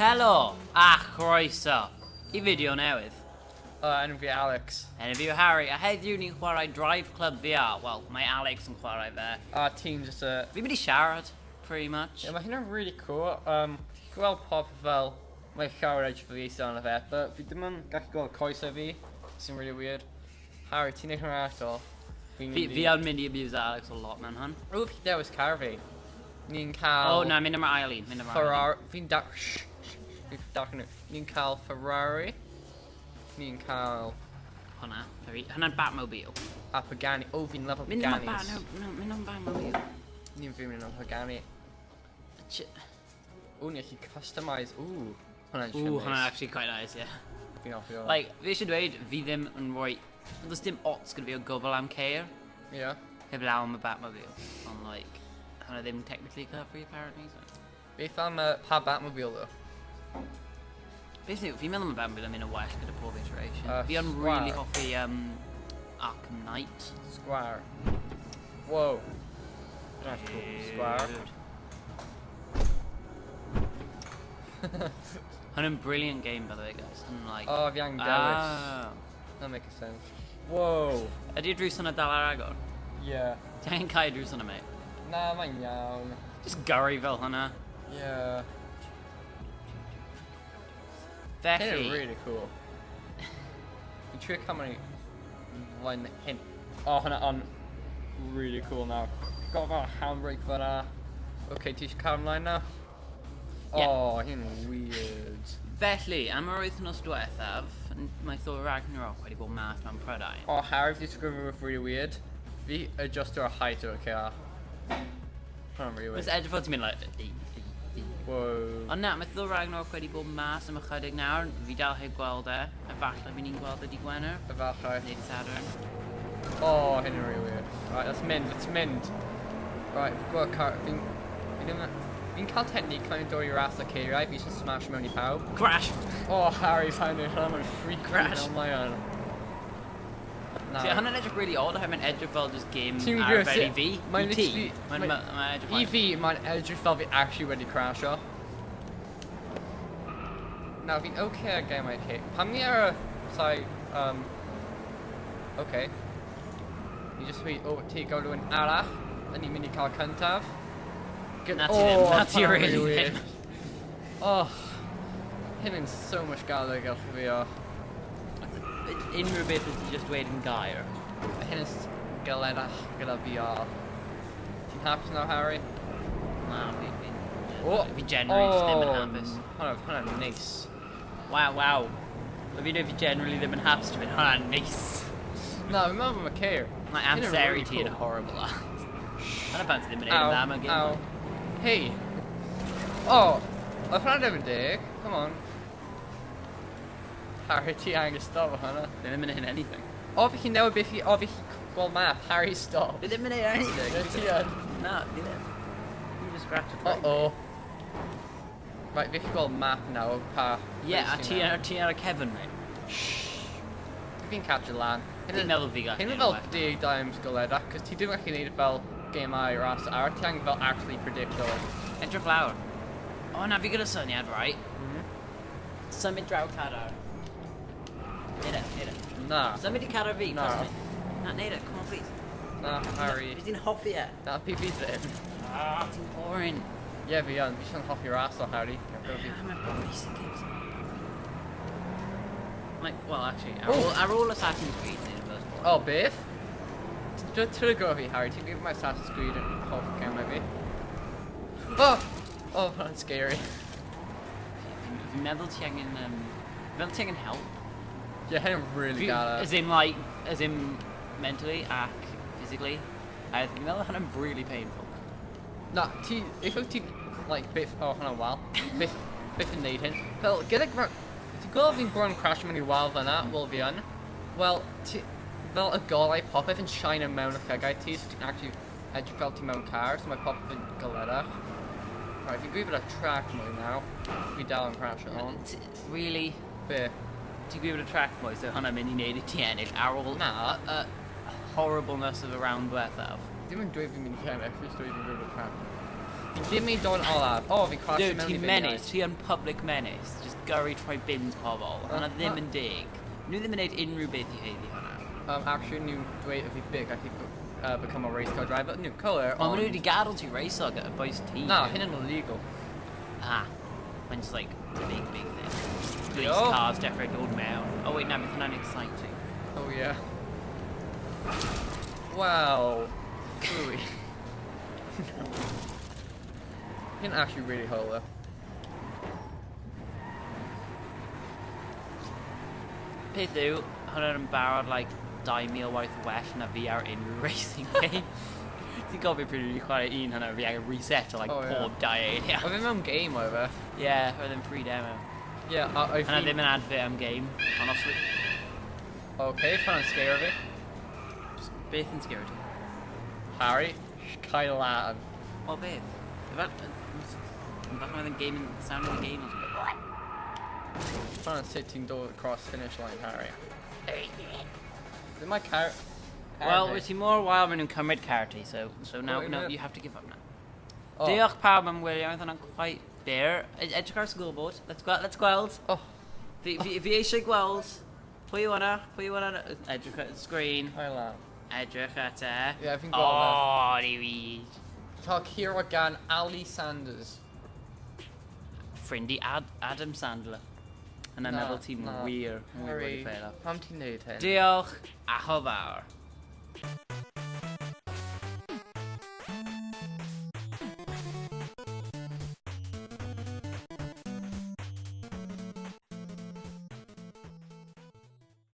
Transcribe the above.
Helo a chroeso I fideo newydd. Enw fi Alex. Enw fi yw Harri, a heddiw ni'n chwarae Drive Club VR. Wel, mae Alex yn chwarae fe. Ti'n just a... Fi'n mynd I siarad, pretty much. Mae hynna'n really cool. Ti'n gweld pop fel mae llawer edrych fi eithaf yn y fe, but fi ddim yn gallu gweld coesau fi, sy'n really weird. Harri, ti'n neud hwnna eto? Fi yn mynd I abuse Alex a lot mewn hwn. O, fi dewis car fi. Ni'n cael... O, na, mynd am yr ail un. Ferrari. Fi'n da... Ni'n cael Ferrari. Ni'n cael... Hwna, hwnna'n Batmobile. A Pagani. O, fi'n lefel Paganis. Mynd am Batmobile. Ni'n fi'n mynd am Pagani. O, ni'n gallu customise. Ooh, hwnna'n siarad. Ooh, hwnna'n actually quite nice, yeah. Fi'n offi o. Like, fi eisiau dweud, fi ddim yn rhoi... Does dim ots gyda fi o gofal am ceir. Yeah. Heblaw am y Batmobile. Ond, like, hwnna ddim technically car-free, apparently. So. Beth am pa Batmobile, though? Beth yw, fi'n meddwl am y Batmobile yn mynd yn well gyda pob iteration. Fi yn Squire. really hoffi Arkham Knight. Squire. Whoa. That's cool. Squire. Hwnna'n brilliant game, by the way, guys. And, like, Oh, fi angen dewis. That makes sense. Whoa. Ydy'r drws hwnna dal ar agor? Yeah. Ti angen cael drws hwnna, mate? Na, mae'n iawn. Just gyrru fel hwnna. Yeah. Felly... Hyn really cool. Fi'n trio cael mewn line hyn. Oh, hwnna on really cool now. Got fel handbrake fyna. Okay, ti eisiau cael ymlaen now? Yeah. Oh, hyn weird. Felly, am yr wythnos diwethaf, mae Thor Ragnarok wedi bod mas mewn Prydain. Oh, Harry, fi disgrifio rhywbeth really weird. Fi adjusto ar height o'r car. Hwnna'n really Mas weird. edrych fod ti'n mynd like... Whoa. Ond na, mae Thor Ragnarok wedi bod mas am ychydig nawr. Fi dal heb gweld e. Efallai fi ni'n gweld y di Gwener. Efallai. Neu di Sadwrn. Oh, hyn yn really weird. Right, let's mynd. Right, fi'n gweld car... Fi'n cael technique kind of dod i'r ras o ceiriau, fi eisiau smash mewn I pawb. Crash! Oh, Harry, fi'n neud hwnna, mae'n freak Crash. Oh my god. So, hwnna'n edrych really odd, oherwydd mae'n edrych fel just game Ti'n ar gwybod fel I sut- fi. mae'n I ti. literally- Mae'n edrych I fel... fi, mae'n edrych fel fi actually wedi crasho. Nawr, fi'n okay ar game okay. Pam ni ar y okay. Ni just wedi overtake o rhywun arall, a ni'n mynd I cael cyntaf. Na ti ddim, na ti hwnna'n really weird. ddim. Oh, hyn yn so much gael gallu fi o. Unrhyw beth wyt ti just dweud yn gair. Hyn yn galedach gyda VR. Ti'n hapus now, Harry? Na, Oh, fi generally just ddim yn hapus. Hwnna'n neis. Waw. Fi dweud fi generally ddim yn hapus dwi'n mynd, hwnna'n neis. Na, fi'n meddwl am y ceir. Mae amseru ti yn horrible at. Hwnna pan ti ddim yn neud yn dda mewn game. Hey. Oh, oedd hwnna'n ddim yn dig. Come on. Harry, ti angen stop o hwnna. Fi ddim yn neud anything. O, fi chi'n newid beth o fi gweld map. Harry, stop. Fi ddim yn neud anything. Ti yn. Na, fi ddim. You just scratch it. Uh-oh. Right, fi chi'n gweld map nawr pa... Yeah, a ti ar y Kevin, mate. Fi'n catch y lan. Fi'n meddwl fi gallu Hyn yn neud fel well. 10 times galedach, cos ti ddim gallu neud fel game I ras ar, ti angen fel actually predict o. Edrych lawr. O, na, fi gyda syniad, right? Symud draw cadar. Neud e. Na. Symud I cadar fi, Na. trust me. Na, neud e, come on, please. Na, Harry. Fi ti'n hoffi e. Na, pi fi ddim. Ti'n boring. Ie, fi yn. Fi sy'n hoffi ras o, Harry. Mae'n boring sy'n games. Like, well, actually, Oh. ar ôl Assassin's Creed, neu'r first one. O, beth? Ti'n go fi, Harry. Ti'n gwybod mae Assassin's Creed yn hoff camera fi. Oh! Oh, that's scary. Fi'n meddwl ti angen, meddwl ti angen help. Ie, hyn yn really gala. As in mentally ac physically. A fi'n meddwl hwnna'n really painful. Na, if ti, like, beth, oh, hwnna'n wal. Beth yn neud hyn. Fel, gyda ti'n gweld fi'n bron crash mewn I wal fyna, wel fi yn. Wel, fel y golau popeth yn shine mewn y llygau ti, so ti'n actually edrych fel ti mewn car, so mae popeth yn galedach. Right, fi'n gwybod y track mwy naw. Fi dal yn crash on. Really? Be? Ti'n gwybod y track mwy, so hwnna'n mynd I neud I ti ennill ar ôl Na. horribleness of y round diwethaf. Dim yn dweud fi'n mynd I cefn, just dweud fi'n gwybod y track. Dim mi don olaf. O, fi crasio Dude, mewn ti'n i menace, ti yn public menace. Just gyrru troi bins pobl. Hwna ddim yn dig. Nhw ddim yn neud unrhyw beth i heiddi hwnna. Actually, nhw'n dweud if fi big, I could become a race car driver. Nhw'n cywir, Ond maen nhw wedi gadael ti race o gyda boys ti. Na, hyn yn illegal. Ah, mae'n just like, it's a big thing. Police Yo. cars definitely dod mewn. Oh wait, na, beth yna'n exciting. Oh, yeah. Wow. Ooh. Hyn actually really hole though. Peth yw, hwnna'n yn barod like 2,000 waith well na fi ar unrhyw racing game. Ti'n gofio pryd wedi chwarae un hwnna fi angen reset o like pob 2 eiliad. Oedd e mewn game o fe. Yeah, roedd yn free demo. Yeah, I Hwnna ddim yn adfit am game, honestly. Okay, fan yn sgeirio fi. Beth yn sgero ti? Harri, cael lan. O beth? Fath oedd yn game yn sound of the game or something. Fan yn sut ti'n dod across finish line, Harri. Is my car... Well, wyt ti mor wael maen nhw'n cymryd carty, so now, Wait a no, minute. you have to give up now. Oh. Diolch pawb am wylio, oedd hwnna'n quite bare. Edrych ar scoreboard, let's gweld. Oh. Fi eisiau gweld. Pwy yw hwnna? Edrych at y sgrin. Cael lan. Edrych at e. Yeah, fi'n gweld fe. O, ni fi. Cael curo gan Ali Sanders. Ffrindi Adam Sandler. Yna'n Na, meddwl ti'n na. wir. Harri, pam ti'n neud hyn? Diolch, a hofawr.